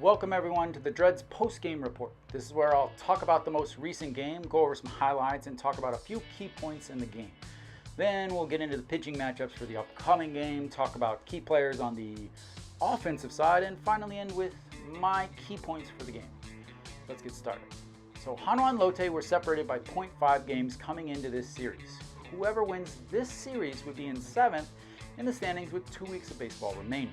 Welcome everyone to the Dreads post-game report. This is where I'll talk about the most recent game, go over some highlights, and talk about a few key points in the game. Then we'll get into the pitching matchups for the upcoming game, talk about key players on the offensive side, and finally end with my key points for the game. Let's get started. So Hanwha and Lotte were separated by 0.5 games coming into this series. Whoever wins this series would be in 7th in the standings with 2 weeks of baseball remaining.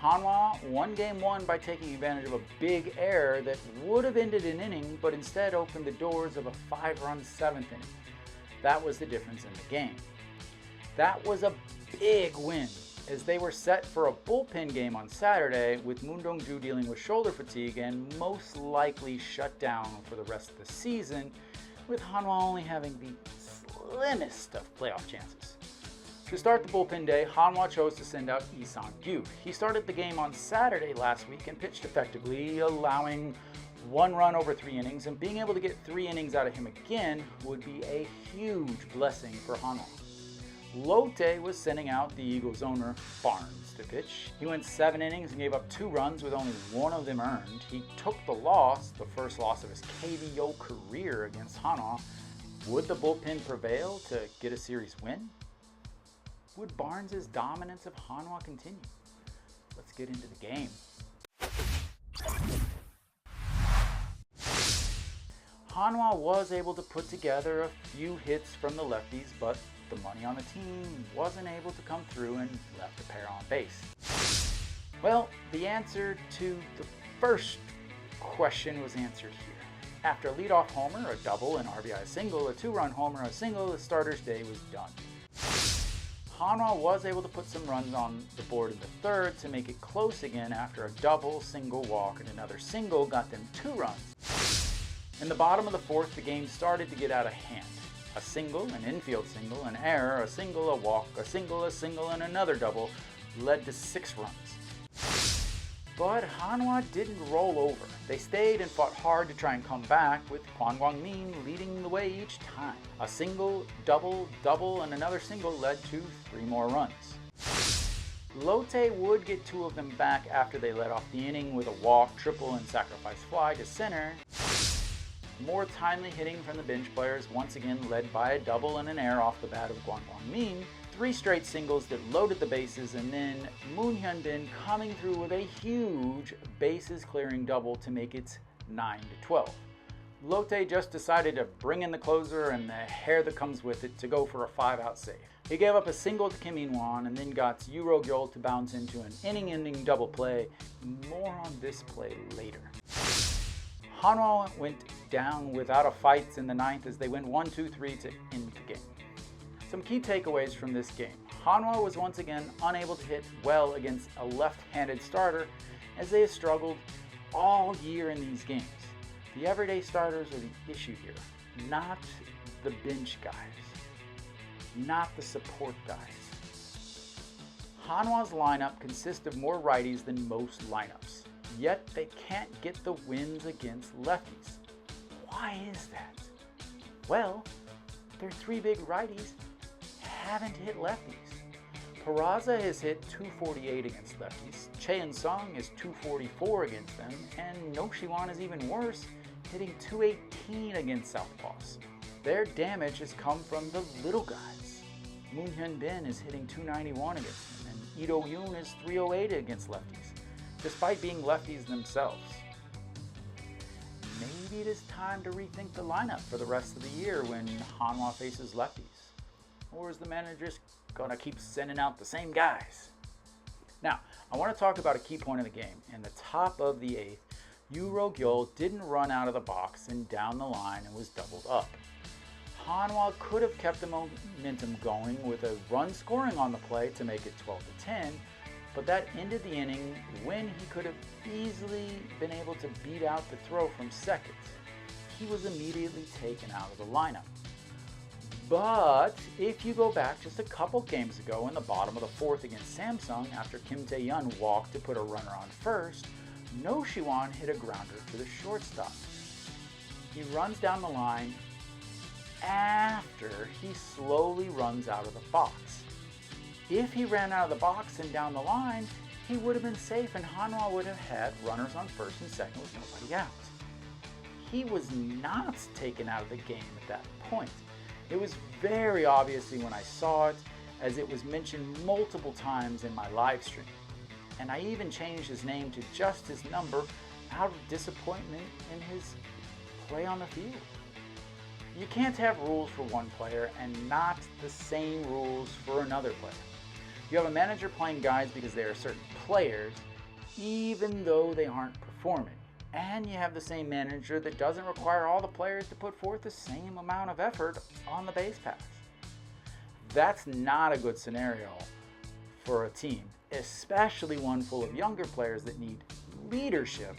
Hanwha won game 1 by taking advantage of a big error that would have ended an inning, but instead opened the doors of a 5-run 7th inning. That was the difference in the game. That was a big win, as they were set for a bullpen game on Saturday, with Moon Dong-ju dealing with shoulder fatigue and most likely shut down for the rest of the season, with Hanwha only having the slimmest of playoff chances. To start the bullpen day, Hanwha chose to send out Lee Sang-gyu. He started the game on Saturday last week and pitched effectively, allowing 1 run over 3 innings, and being able to get 3 innings out of him again would be a huge blessing for Hanwha. Lotte was sending out the Eagles owner, Barnes, to pitch. He went 7 innings and gave up 2 runs with only 1 of them earned. He took the loss, the first loss of his KBO career against Hanwha. Would the bullpen prevail to get a series win? Would Barnes' dominance of Hanwha continue? Let's get into the game. Hanwha was able to put together a few hits from the lefties, but the money on the team wasn't able to come through and left a pair on base. Well, the answer to the first question was answered here. After a leadoff homer, a double, an RBI single, a 2-run homer, a single, the starter's day was done. Hanwha was able to put some runs on the board in the 3rd to make it close again after a double, single, walk, and another single got them 2 runs. In the bottom of the 4th, the game started to get out of hand. A single, an infield single, an error, a single, a walk, a single, and another double led to 6 runs. But Hanwha didn't roll over. They stayed and fought hard to try and come back, with Kwon Kwang-min leading the way each time. A single, double, and another single led to 3 more runs. Lotte would get 2 of them back after they led off the inning with a walk, triple, and sacrifice fly to center. More timely hitting from the bench players, once again led by a double and an error off the bat of Kwon Kwang-min. 3 straight singles that loaded the bases, and then Moon Hyun-bin coming through with a huge bases clearing double to make it 9-12. Lotte just decided to bring in the closer and the hair that comes with it to go for a 5-out save. He gave up a single to Kim In-won and then got Yuro Gyul to bounce into an inning-ending double play. More on this play later. Hanwha went down without a fight in the 9th as they went 1-2-3 to end the game. Some key takeaways from this game. Hanwha was once again unable to hit well against a left-handed starter, as they have struggled all year in these games. The everyday starters are the issue here, not the bench guys, not the support guys. Hanwha's lineup consists of more righties than most lineups, yet they can't get the wins against lefties. Why is that? Well, their 3 big righties haven't hit lefties. Peraza has hit .248 against lefties, Chae In-sung is .244 against them, and No Siwon is even worse, hitting .218 against southpaws. Their damage has come from the little guys. Moon Hyun-bin is hitting .291 against them, and Lee Do-yoon is .308 against lefties, despite being lefties themselves. Maybe it is time to rethink the lineup for the rest of the year when Hanwha faces lefties. Or is the manager just gonna keep sending out the same guys? Now, I want to talk about a key point of the game. In the top of the 8th, Yuro Gyul didn't run out of the box and down the line and was doubled up. Hanwha could have kept the momentum going with a run scoring on the play to make it 12-10, but that ended the inning when he could have easily been able to beat out the throw from second. He was immediately taken out of the lineup. But if you go back just a couple games ago in the bottom of the 4th against Samsung, after Kim Tae-yeon walked to put a runner on first, No Siwon hit a grounder to the shortstop. He runs down the line after he slowly runs out of the box. If he ran out of the box and down the line, he would have been safe and Hanwha would have had runners on first and second with nobody out. He was not taken out of the game at that point. It was very obvious when I saw it, as it was mentioned multiple times in my live stream. And I even changed his name to just his number out of disappointment in his play on the field. You can't have rules for one player and not the same rules for another player. You have a manager playing guys because they are certain players, even though they aren't performing. And you have the same manager that doesn't require all the players to put forth the same amount of effort on the base pass. That's not a good scenario for a team, especially one full of younger players that need leadership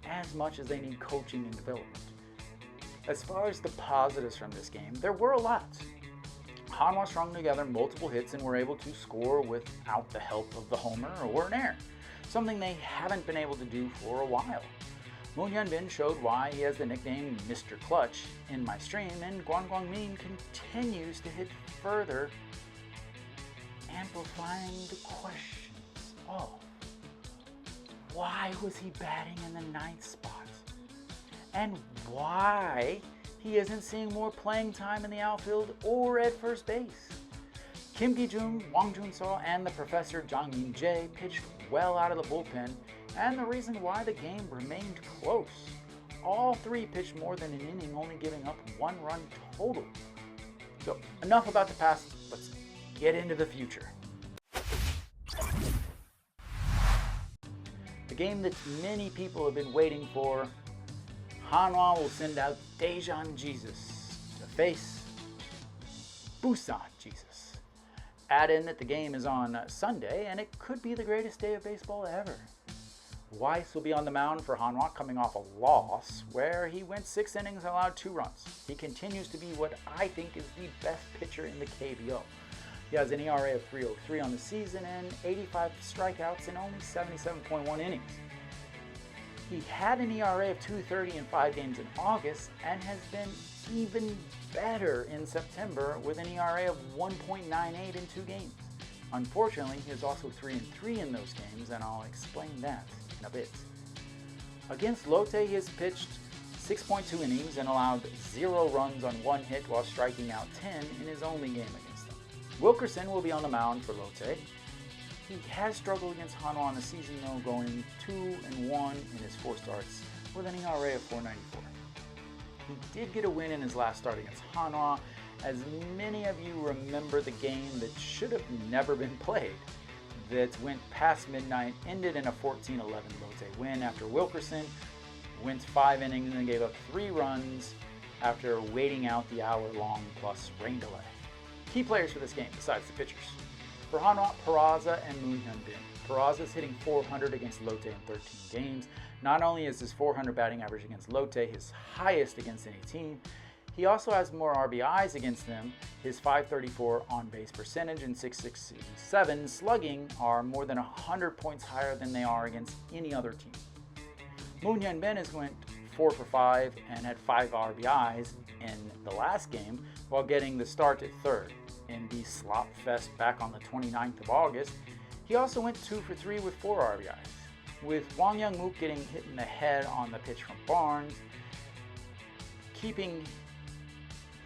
as much as they need coaching and development. As far as the positives from this game, there were a lot. Hanwha strung together multiple hits and were able to score without the help of the homer or an error, something they haven't been able to do for a while. Moon Hyun-bin showed why he has the nickname Mr. Clutch in my stream, and Kwang Kwang-min continues to hit further, amplifying the questions of why was he batting in the 9th spot, and why he isn't seeing more playing time in the outfield or at first base. Kim Ki-jung, Wang Jun-seo, and the professor Jang Min-jae pitched well out of the bullpen, and the reason why the game remained close. All three pitched more than an inning, only giving up 1 run total. So enough about the past, let's get into the future. The game that many people have been waiting for. Hanwha will send out Daejeon Jesus to face Busan Jesus. Add in that the game is on Sunday, and it could be the greatest day of baseball ever. Weiss will be on the mound for Hanwha, coming off a loss where he went 6 innings and allowed 2 runs. He continues to be what I think is the best pitcher in the KBO. He has an ERA of 3.03 on the season and 85 strikeouts in only 77.1 innings. He had an ERA of 2.30 in 5 games in August and has been even better in September with an ERA of 1.98 in 2 games. Unfortunately, he is also 3-3 in those games, and I'll explain that in a bit. Against Lotte, he has pitched 6.2 innings and allowed 0 runs on 1 hit while striking out 10 in his only game against them. Wilkerson will be on the mound for Lotte. He has struggled against Hanwha in the season, though, going 2-1 in his 4 starts with an ERA of 4.94. He did get a win in his last start against Hanwha, as many of you remember the game that should have never been played, that went past midnight, ended in a 14-11 Lotte win after Wilkerson went 5 innings and gave up 3 runs after waiting out the hour-long plus rain delay. Key players for this game, besides the pitchers. For Hanwha, Peraza and Moon Hyun-bin. Peraza is hitting .400 against Lotte in 13 games. Not only is his .400 batting average against Lotte his highest against any team, he also has more RBIs against them. His .534 on-base percentage and .667 slugging are more than 100 points higher than they are against any other team. Moon Hyun-bin has went 4 for 5 and had 5 RBIs in the last game while getting the start at third. In the slop fest back on the 29th of August, he also went 2 for 3 with 4 RBIs. With Wang Young-mook getting hit in the head on the pitch from Barnes, keeping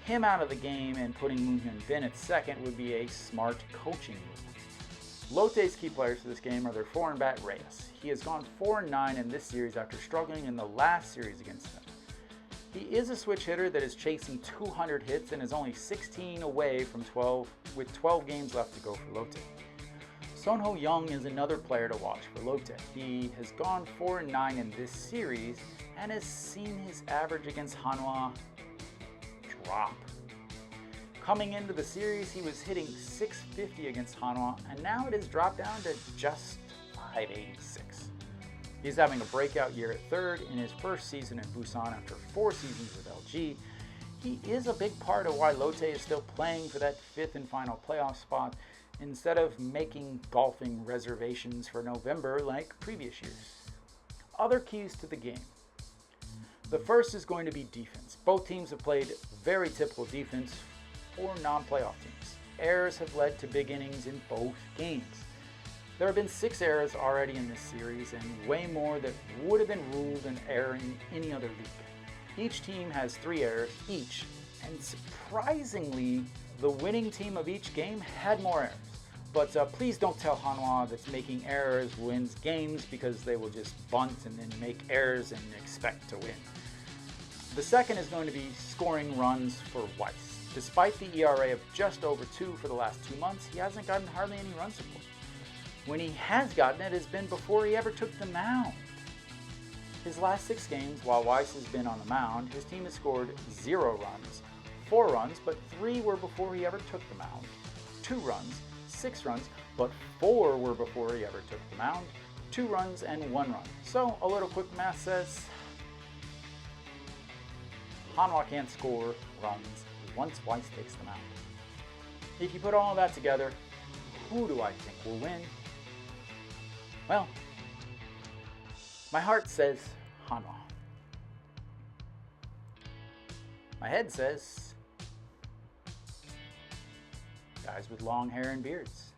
him out of the game and putting Moon Hyun-bin at second would be a smart coaching move. Lotte's key players for this game are their foreign bat Reyes. He has gone 4-9 in this series after struggling in the last series against them. He is a switch hitter that is chasing 200 hits and is only 16 away from 12 with 12 games left to go for Lotte. Son Ho Young is another player to watch for Lotte. He has gone 4-9 in this series and has seen his average against Hanwha drop. Coming into the series, he was hitting .650 against Hanwha, and now it has dropped down to just .586. He's having a breakout year at third in his first season in Busan after 4 seasons with LG. He is a big part of why Lotte is still playing for that 5th and final playoff spot instead of making golfing reservations for November like previous years. Other keys to the game. The first is going to be defense. Both teams have played very typical defense for non-playoff teams. Errors have led to big innings in both games. There have been 6 errors already in this series and way more that would have been ruled an error in any other league. Each team has 3 errors each, and surprisingly, the winning team of each game had more errors. But please don't tell Hanwha that making errors wins games, because they will just bunt and then make errors and expect to win. The second is going to be scoring runs for Weiss. Despite the ERA of just over 2 for the last 2 months, he hasn't gotten hardly any run support. When he has gotten it, has been before he ever took the mound. His last 6 games, while Weiss has been on the mound, his team has scored 0 runs, 4 runs, but 3 were before he ever took the mound, 2 runs, 6 runs, but 4 were before he ever took the mound, 2 runs and 1 run. So a little quick math says Hanwha can't score runs once Weiss takes the mound. If you put all that together, who do I think will win? Well, my heart says Hanwha. My head says guys with long hair and beards.